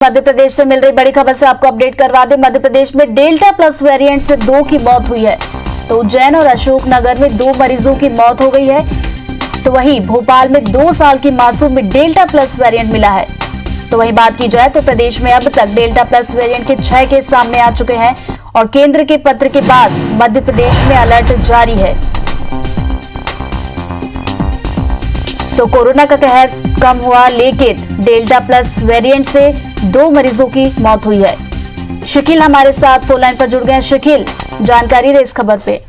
मध्य प्रदेश से मिल रही बड़ी खबर से आपको अपडेट करवा दें। मध्य प्रदेश में डेल्टा प्लस वेरिएंट से 2 की मौत हुई है। तो उज्जैन और अशोकनगर में 2 मरीजों की मौत हो गई है। तो वहीं भोपाल में 2 साल की मासूम में डेल्टा प्लस वेरिएंट मिला है। तो वहीं बात की जाए तो प्रदेश में अब तक डेल्टा प्लस वेरिएंट के 6 केस सामने आ चुके हैं और केंद्र के पत्र के बाद मध्य प्रदेश में अलर्ट जारी है। तो कोरोना का कहर कम हुआ, लेकिन डेल्टा प्लस वेरिएंट से 2 मरीजों की मौत हुई है। शकील हमारे साथ फोन लाइन पर जुड़ गए हैं। शकील, जानकारी दे इस खबर पे।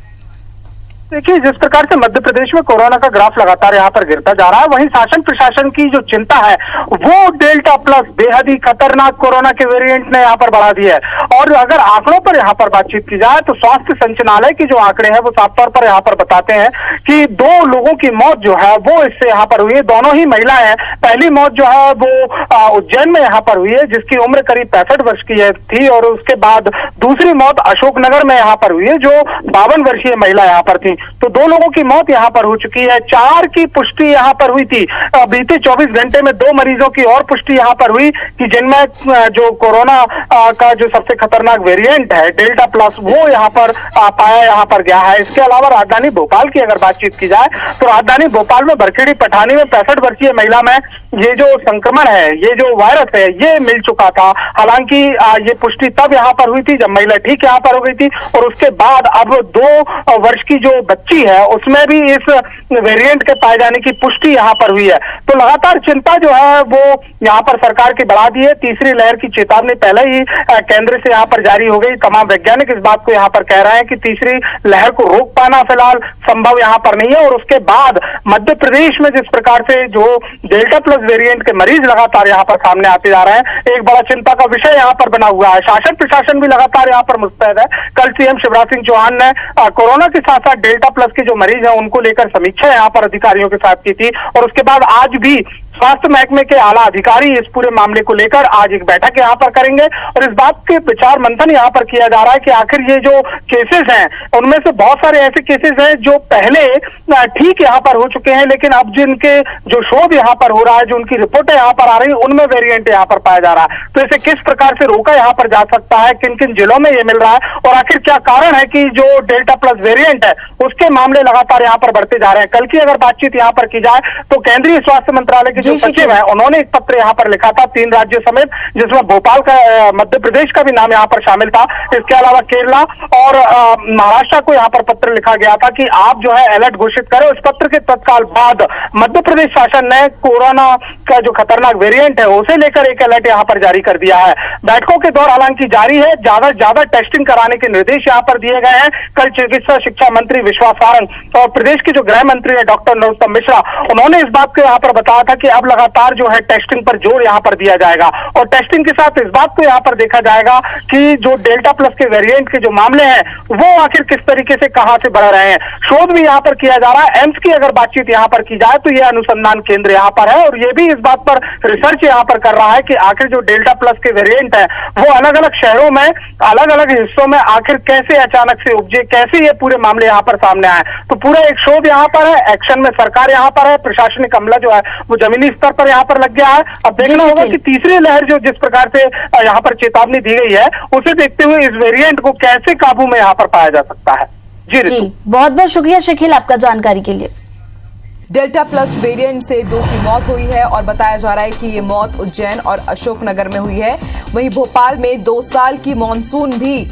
देखिए, जिस प्रकार से मध्य प्रदेश में कोरोना का ग्राफ लगातार यहाँ पर गिरता जा रहा है, वहीं शासन प्रशासन की जो चिंता है वो डेल्टा प्लस बेहद ही खतरनाक कोरोना के वेरिएंट ने यहाँ पर बढ़ा दी है। और अगर आंकड़ों पर यहाँ पर बातचीत की जाए तो स्वास्थ्य संचालय की जो आंकड़े हैं वो साफ तौर पर यहाँ पर बताते हैं कि 2 लोगों की मौत जो है वो इससे यहाँ पर हुई है। दोनों ही महिलाएं हैं। पहली मौत जो है वो उज्जैन में यहाँ पर हुई है, जिसकी उम्र करीब 65 वर्ष की थी, और उसके बाद दूसरी मौत अशोकनगर में यहाँ पर हुई है, जो 52 वर्षीय महिला यहाँ पर थी। तो 2 लोगों की मौत यहाँ पर हो चुकी है। 4 की पुष्टि यहाँ पर हुई थी। बीते 24 घंटे में 2 मरीजों की और पुष्टि यहाँ पर हुई कि जिनमें जो कोरोना का जो सबसे खतरनाक वेरिएंट है डेल्टा प्लस, वो यहाँ पर पाया यहाँ पर गया है। इसके अलावा राजधानी भोपाल की अगर बातचीत की जाए तो राजधानी भोपाल में बरखेड़ी पठानी में 65 वर्षीय महिला में ये जो संक्रमण है, ये जो वायरस है, ये मिल चुका था। हालांकि ये पुष्टि तब यहाँ पर हुई थी जब महिला ठीक यहाँ पर हो गई थी, और उसके बाद अब 2 वर्ष की जो बच्ची है उसमें भी इस वेरिएंट के पाए जाने की पुष्टि यहाँ पर हुई है। तो लगातार चिंता जो है वो यहाँ पर सरकार की बढ़ा दी है। तीसरी लहर की चेतावनी पहले ही केंद्र से यहाँ पर जारी हो गई। तमाम वैज्ञानिक इस बात को यहाँ पर कह रहे हैं कि तीसरी लहर को रोक पाना फिलहाल संभव यहाँ पर नहीं है। और उसके बाद मध्य प्रदेश में जिस प्रकार से जो डेल्टा प्लस वेरिएंट के मरीज लगातार यहाँ पर सामने आते जा रहे हैं, एक बड़ा चिंता का विषय यहाँ पर बना हुआ है। शासन प्रशासन भी लगातार यहाँ पर मुस्तैद है। कल सीएम शिवराज सिंह चौहान ने कोरोना के साथ साथ डेल्टा प्लस के जो मरीज हैं उनको लेकर समीक्षा यहाँ पर अधिकारियों के साथ की थी, और उसके बाद आज भी स्वास्थ्य महकमे के आला अधिकारी इस पूरे मामले को लेकर आज एक बैठक यहाँ पर करेंगे, और इस बात के विचार मंथन यहाँ पर किया जा रहा है कि आखिर ये जो केसेस हैं उनमें से बहुत सारे ऐसे केसेस हैं जो पहले ठीक यहाँ पर हो चुके हैं, लेकिन अब जिनके जो शोध यहाँ पर हो रहा है, जो उनकी रिपोर्टें यहाँ पर आ रही है, उनमें वेरिएंट यहाँ पर पाया जा रहा है। तो इसे किस प्रकार से रोका यहाँ पर जा सकता है, किन किन जिलों में ये मिल रहा है, और आखिर क्या कारण है कि जो डेल्टा प्लस वेरिएंट है उसके मामले लगातार यहाँ पर बढ़ते जा रहे हैं। कल की अगर बातचीत यहाँ पर की जाए तो केंद्रीय स्वास्थ्य मंत्रालय के जो सचिव है उन्होंने एक पत्र यहाँ पर लिखा था 3 राज्यों समेत, जिसमें भोपाल का मध्य प्रदेश का भी नाम यहाँ पर शामिल था। इसके अलावा केरला और महाराष्ट्र को यहाँ पर पत्र लिखा गया था कि आप जो है अलर्ट घोषित करें। उस पत्र के तत्काल बाद मध्य प्रदेश शासन ने कोरोना का जो खतरनाक वेरिएंट है उसे लेकर एक अलर्ट यहाँ पर जारी कर दिया है। बैठकों के दौर हालांकि जारी है, ज्यादा से ज्यादा टेस्टिंग कराने के निर्देश यहाँ पर दिए गए हैं। कल चिकित्सा शिक्षा मंत्री विश्वास सारंग और प्रदेश के जो गृह मंत्री है डॉक्टर नरोत्तम मिश्रा, उन्होंने इस बात को यहाँ पर बताया था कि अब लगातार जो है टेस्टिंग पर जोर यहाँ पर दिया जाएगा, और टेस्टिंग के साथ इस बात को यहाँ पर देखा जाएगा कि जो डेल्टा प्लस के वेरिएंट के जो मामले हैं वो आखिर किस तरीके से कहां से बढ़ रहे हैं। शोध भी यहाँ पर किया जा रहा है। एम्स की अगर बातचीत यहाँ पर की जाए तो ये अनुसंधान केंद्र यहाँ पर है, और ये भी इस बात पर रिसर्च यहाँ पर कर रहा है कि आखिर जो डेल्टा प्लस के वेरिएंट है वो अलग अलग शहरों में, अलग अलग हिस्सों में आखिर कैसे अचानक से उपजे, कैसे ये पूरे मामले यहाँ पर सामने आए। तो पूरा एक शोध यहाँ पर है, एक्शन में सरकार यहाँ पर है, प्रशासनिक अमला जो है वो जमीनी स्तर पर यहाँ पर लग गया है। अब देखना होगा कि तीसरी लहर जो जिस प्रकार से यहाँ पर चेतावनी दी गई है उसे देखते हुए इस वेरिएंट को कैसे काबू में यहाँ पर पाया जा सकता है। जी बहुत बहुत शुक्रिया शकील आपका जानकारी के लिए। डेल्टा प्लस वेरिएंट से 2 की मौत हुई है और बताया जा रहा है कि ये मौत उज्जैन और अशोकनगर में हुई है। वहीं भोपाल में 2 साल की मानसून भी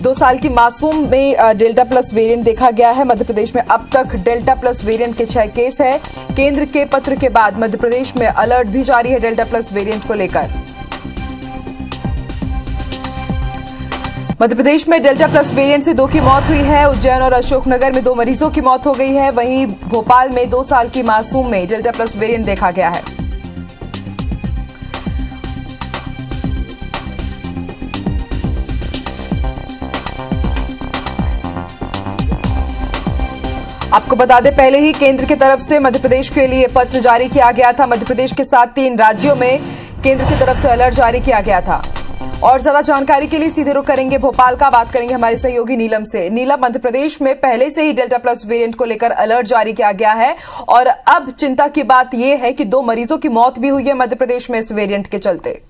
2 साल की मासूम में डेल्टा प्लस वेरिएंट देखा गया है। मध्य प्रदेश में अब तक डेल्टा प्लस वेरिएंट के 6 केस है। केंद्र के पत्र के बाद मध्य प्रदेश में अलर्ट भी जारी है डेल्टा प्लस वेरिएंट को लेकर। मध्य प्रदेश में डेल्टा प्लस वेरिएंट से 2 की मौत हुई है। उज्जैन और अशोकनगर में 2 मरीजों की मौत हो गई है। वहीं भोपाल में 2 साल की मासूम में डेल्टा प्लस वेरिएंट देखा गया है। आपको बता दें, पहले ही केंद्र की तरफ से मध्य प्रदेश के लिए पत्र जारी किया गया था। मध्य प्रदेश के साथ 3 राज्यों में केंद्र की तरफ से अलर्ट जारी किया गया था। और ज्यादा जानकारी के लिए सीधे रुख करेंगे भोपाल का, बात करेंगे हमारे सहयोगी नीलम से। नीलम, मध्य प्रदेश में पहले से ही डेल्टा प्लस वेरिएंट को लेकर अलर्ट जारी किया गया है और अब चिंता की बात यह है कि 2 मरीजों की मौत भी हुई है मध्य प्रदेश में इस वेरिएंट के चलते।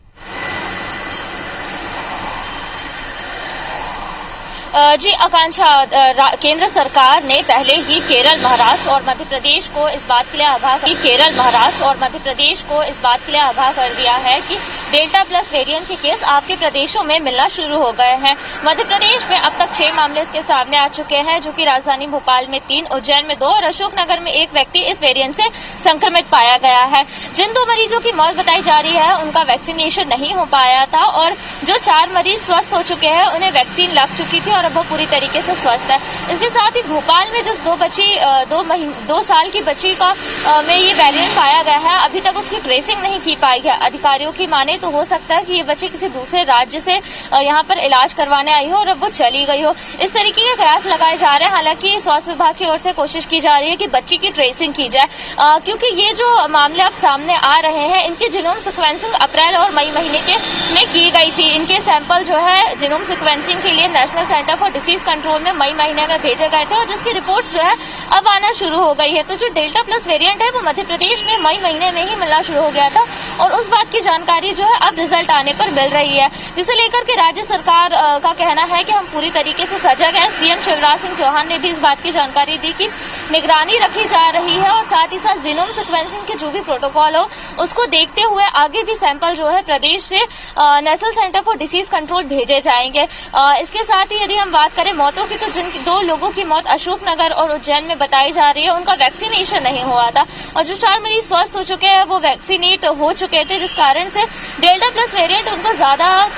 जी आकांक्षा, केंद्र सरकार ने पहले ही केरल, महाराष्ट्र और मध्य प्रदेश को इस बात के लिए आगाह कर दिया है कि डेल्टा प्लस वेरिएंट के केस आपके प्रदेशों में मिलना शुरू हो गए हैं। मध्य प्रदेश में अब तक 6 मामले इसके सामने आ चुके हैं, जो कि राजधानी भोपाल में 3, उज्जैन में 2 और अशोकनगर में 1 व्यक्ति इस वेरिएंट से संक्रमित पाया गया है। जिन 2 मरीजों की मौत बताई जा रही है उनका वैक्सीनेशन नहीं हो पाया था और जो 4 मरीज स्वस्थ हो चुके हैं उन्हें वैक्सीन लग चुकी थी और अब वो पूरी तरीके से स्वस्थ है। इसके साथ ही भोपाल में जिस 2 साल की बच्ची का में ये वेरिएंट पाया गया है, अभी तक उसकी ट्रेसिंग नहीं की पाई है। अधिकारियों की माने तो हो सकता है कि ये बच्ची किसी दूसरे राज्य से यहाँ पर इलाज करवाने आई हो और अब वो चली गई हो। इस तरीके के कयास लगाए जा रहे हैं। हालांकि स्वास्थ्य विभाग की ओर से कोशिश की जा रही है कि बच्ची की ट्रेसिंग की जाए, क्योंकि ये जो मामले अब सामने आ रहे हैं इनकी जीनोम सीक्वेंसिंग अप्रैल और मई महीने में की गई थी। इनके सैंपल जो है जीनोम सीक्वेंसिंग के लिए national centre for disease control में मई महीने में भेजे गए थे और जिसकी रिपोर्ट्स जो है अब आना शुरू हो गई है। तो जो डेल्टा प्लस वेरिएंट है वो मध्य प्रदेश में मई महीने में ही मिलना शुरू हो गया था और उस बात की जानकारी जो है अब रिजल्ट आने पर मिल रही है, जिसे लेकर के राज्य सरकार का कहना है कि हम पूरी तरीके से सजग हैं। सीएम शिवराज सिंह चौहान ने भी इस बात की जानकारी दी कि निगरानी रखी जा रही है और साथ ही साथ जीनोम सीक्वेंसिंग के जो भी प्रोटोकॉल हो उसको देखते हुए आगे भी सैंपल जो है प्रदेश से national centre for disease control भेजे जाएंगे। इसके साथ ही यदि हम बात करें मौतों की, तो जिन 2 लोगों की मौत अशोकनगर और उज्जैन में बताई जा रही है उनका वैक्सीनेशन नहीं हुआ था और जो 4 मरीज स्वस्थ हो चुके हैं वो वैक्सीनेट हो चुके थे, जिस कारण से डेल्टा प्लस वेरिएंट उनको ज्यादा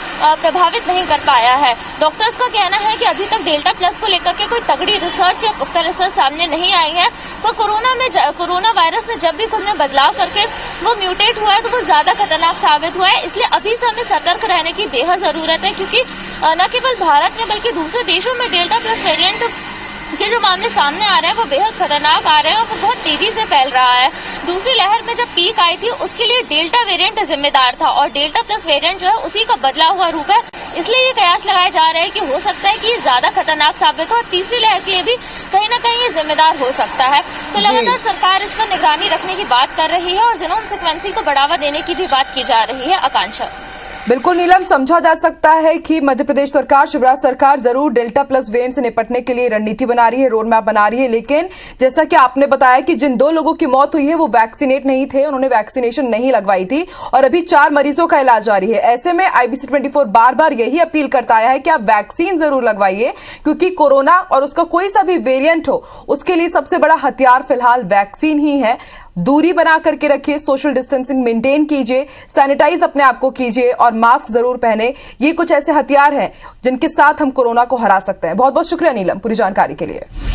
प्रभावित नहीं कर पाया है। डॉक्टर्स का कहना है कि अभी तक डेल्टा प्लस को लेकर के कोई तगड़ी रिसर्च या पुख्ता रिसर्च सामने नहीं आई है, पर कोरोना वायरस ने जब भी खुद में बदलाव करके वो म्यूटेट हुआ है तो वो ज्यादा खतरनाक साबित हुआ है। इसलिए अभी से हमें सतर्क रहने की बेहद जरूरत है, क्योंकि न केवल भारत में बल्कि दूसरे देशों में डेल्टा प्लस वेरिएंट के जो मामले सामने आ रहे हैं वो बेहद खतरनाक आ रहे हैं और वो बहुत तेजी से फैल रहा है। दूसरी लहर में जब पीक आई थी उसके लिए डेल्टा वेरिएंट जिम्मेदार था और डेल्टा प्लस वेरिएंट जो है उसी का बदला हुआ रूप है। इसलिए ये कयास लगाए जा रहे हैं कि हो सकता है कि ये ज्यादा खतरनाक साबित हो और तीसरी लहर के लिए भी कहीं ना कहीं ये जिम्मेदार हो सकता है। तो लगातार सरकार इस पर निगरानी रखने की बात कर रही है और जीनोम सीक्वेंसिंग को बढ़ावा देने की भी बात की जा रही है। आकांक्षा, बिल्कुल नीलम, समझा जा सकता है कि मध्य प्रदेश सरकार, शिवराज सरकार जरूर डेल्टा प्लस वेरिएंट से निपटने के लिए रणनीति बना रही है, रोड मैप बना रही है, लेकिन जैसा कि आपने बताया कि जिन 2 लोगों की मौत हुई है वो वैक्सीनेट नहीं थे, उन्होंने वैक्सीनेशन नहीं लगवाई थी और अभी 4 मरीजों का इलाज जारी है। ऐसे में IBC 24 बार बार यही अपील करता है कि आप वैक्सीन जरूर लगवाइए, क्योंकि कोरोना और उसका कोई सा भी वेरिएंट हो उसके लिए सबसे बड़ा हथियार फिलहाल वैक्सीन ही है। दूरी बना करके रखिए, सोशल डिस्टेंसिंग मेंटेन कीजिए, सैनिटाइज अपने आप को कीजिए और मास्क जरूर पहने। ये कुछ ऐसे हथियार हैं जिनके साथ हम कोरोना को हरा सकते हैं। बहुत बहुत शुक्रिया नीलम पूरी जानकारी के लिए।